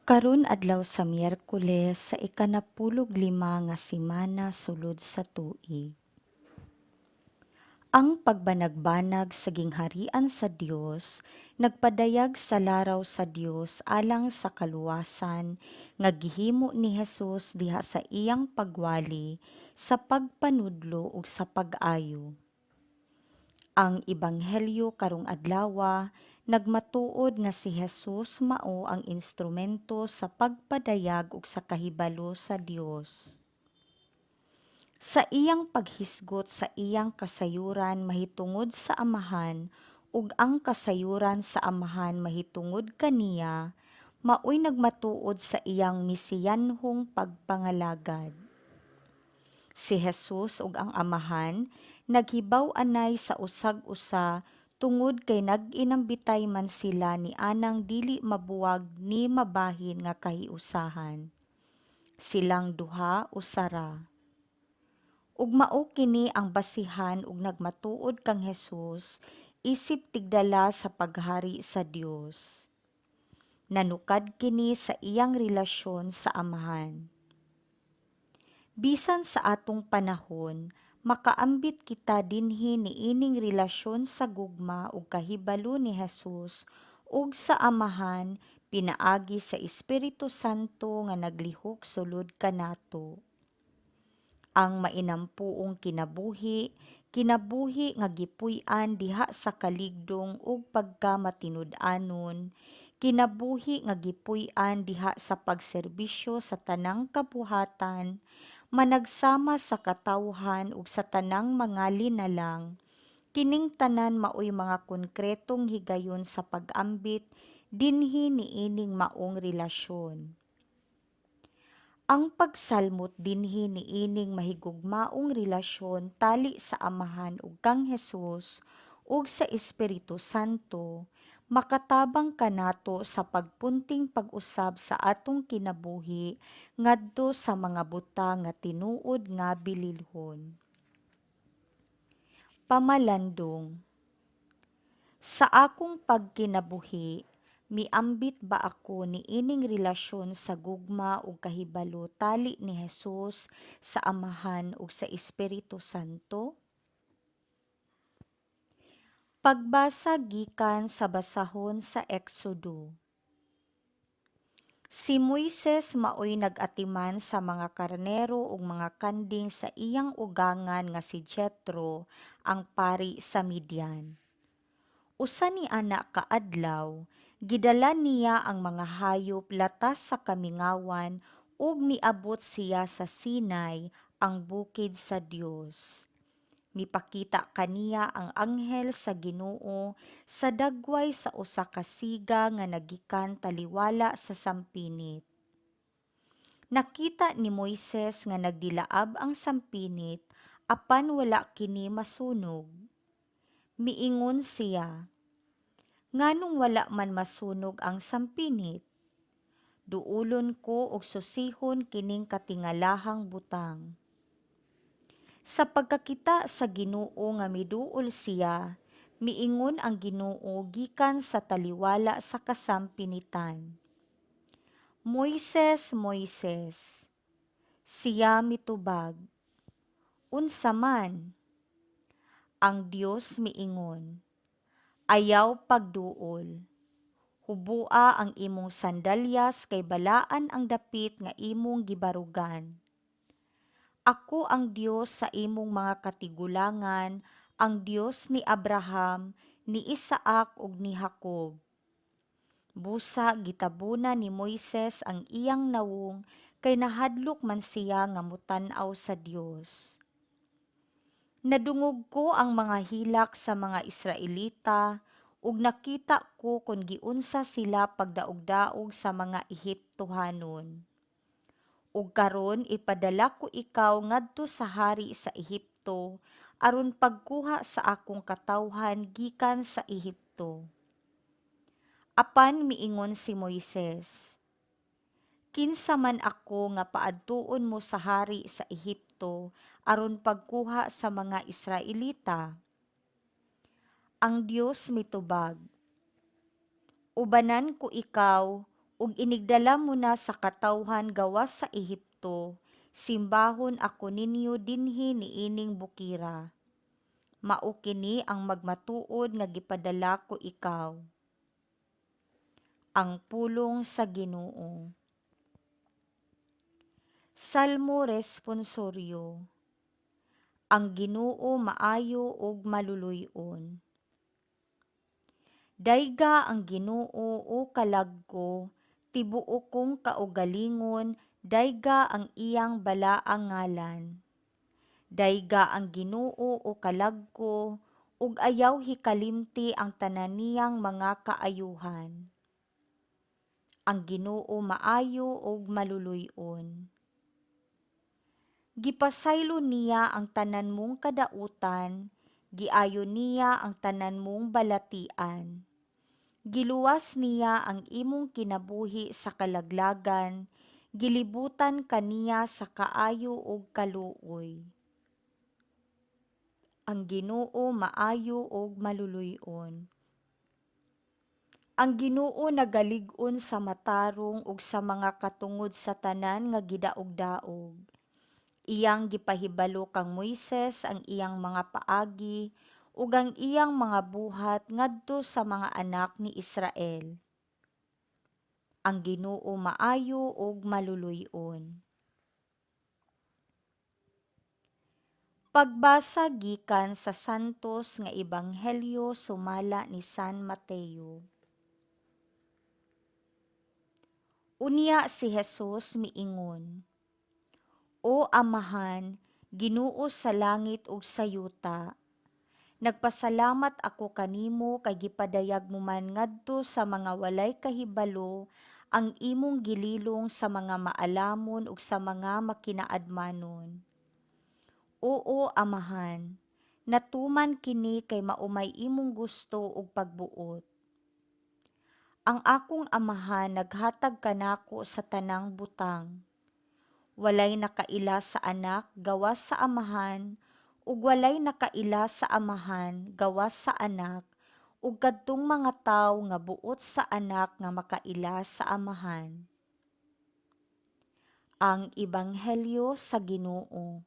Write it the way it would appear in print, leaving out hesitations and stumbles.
Karon adlaw sa Miyerkules sa ika-15 nga semana sulod sa tuig. Ang pagbanagbanag sa gingharian sa Dios nagpadayag sa laraw sa Dios alang sa kaluwasan nga gihimo ni Hesus diha sa iyang pagwali sa pagpanudlo ug sa pag-ayo. Ang ebanghelyo karong adlaw nagmatuod nga si Hesus mao ang instrumento sa pagpadayag ug sa kahibalo sa Dios. Sa iyang paghisgot sa iyang kasayuran mahitungod sa Amahan ug ang kasayuran sa Amahan mahitungod kaniya, maoy nagmatuod sa iyang mesiyanhong pagpangalagad. Si Hesus ug ang Amahan naghibaw anay sa usag-usa tungod kay nag-inambitay man sila ni anang dili mabuwag ni mabahin nga kahiusahan. Silang duha usara. Ug mao kini ang basihan ug nagmatuod kang Hesus isip tigdala sa paghari sa Dios. Nanukad kini sa iyang relasyon sa Amahan. Bisan sa atong panahon, makaambit kita dinhi niining relasyon sa gugma ug kahibalo ni Hesus ug sa Amahan pinaagi sa Espiritu Santo nga naglihok sulod kanato. Ang mainampuong kinabuhi nga gipuy-an diha sa kaligdong ug pagkamatinud-anon, kinabuhi nga gipuy-an diha sa pagserbisyo sa tanang kabuhatan, managsama sa katawhan ug sa tanang mga linalang, kining tanan maoy mga konkretong higayon sa pag-ambit dinhi niining maong relasyon. Ang pagsalmot dinhi niining mahigugmaong relasyon tali sa Amahan ug kang Hesus ug sa Espiritu Santo, makatabang kanato sa pagpunting pag-usab sa atong kinabuhi ngadto sa mga butang nga tinuod nga bililhon. Pamalandong. Sa akong pagkinabuhi, miambit ba ako niining relasyon sa gugma ug kahibalo tali ni Hesus sa Amahan ug sa Espiritu Santo? Pagbasa gikan sa basahon sa Exodo. Si Moises maoy nag-atiman sa mga karnero ug mga kanding sa iyang ugangan nga si Jethro, ang pari sa Midian. Usa ni anak kaadlaw, gidala niya ang mga hayop latas sa kamingawan ug miabot siya sa Sinai, ang bukid sa Dios. Mipakita kaniya ang anghel sa Ginoo sa dagway sa usa ka siga nga nagikan taliwala sa sampinit. Nakita ni Moises nga nagdilaab ang sampinit apan wala kini masunog. Miingon siya, nganong wala man masunog ang sampinit? Duulon ko og susihon kining katingalahang butang. Sa pagkakita sa Ginoo nga miduol siya, miingon ang Ginoo gikan sa taliwala sa kasampinitan. Moises, Moises. Siya mitubag. Unsa man? Ang Dios miingon, ayaw pagduol. Hubua ang imong sandalyas kay balaan ang dapit nga imong gibarugan. Ako ang Dios sa imong mga katigulangan, ang Dios ni Abraham, ni Isaak ug ni Jacob. Busa gitabuna ni Moises ang iyang nawong kay nahadlok man siya nga mutan-aw sa Dios. Nadungog ko ang mga hilak sa mga Israelita ug nakita ko kung giunsa sila pagdaog-daog sa mga Ehiptohanon. Ug karon ipadala ko ikaw ngadto sa hari sa Ehipto aron pagkuha sa akong katawhan gikan sa Ehipto. Apan miingon si Moises, kinsa man ako nga paadtuon mo sa hari sa Ehipto aron pagkuha sa mga Israelita? Ang Dios mitubag, ubanan ko ikaw ug inigdala mo na sa katawhan gawas sa Ehipto, simbahon ako ninyo dinhi niining bukira. Mao kini ang magmatuod nga gipadala ko ikaw. Ang pulong sa Ginoo. Salmo responsoryo. Ang Ginoo maayo ug maluluy-on. Dayga ang Ginoo o kalagko, tibuo kong kaugalingon, dayga ang iyang balaang ngalan. Dayga ang Ginoo o kalagko, ug ayaw hikalimti ang tanan niyang mga kaayuhan. Ang Ginoo maayo ug maluluy-on. Gipasaylo niya ang tanan mong kadautan, giayo niya ang tanan mong balatian. Giluwas niya ang imong kinabuhi sa kalaglagan, gilibutan kaniya sa kaayo ug kaluoy. Ang Ginoo maayo ug maluluy-on. Ang Ginoo nagalig-on sa matarong ug sa mga katungod sa tanan nga gidaog-daog. Iyang gipahibalo kang Moises ang iyang mga paagi ug ang iyang mga buhat ngadto sa mga anak ni Israel. Ang Ginoo maayo ug maluluy-on. Pagbasa gikan sa Santos nga Ebanghelyo sumala ni San Mateo. Unya si Jesus miingon, O Amahan, Ginoo sa langit ug sa yuta, nagpasalamat ako kanimo kay gipadayag mo man ngadto sa mga walay kahibalo ang imong gililong sa mga maalamon ug sa mga makinaadmanon. Oo, Amahan, natuman kini kay maumay imong gusto ug pagbuot. Ang akong Amahan naghatag kanako sa tanang butang. Walay nakaila sa anak gawas sa amahan, ug walay nakaila sa amahan gawas sa anak, ug kadtong mga tawo nga buot sa anak nga makaila sa amahan. Ang Ebanghelyo sa Ginoo.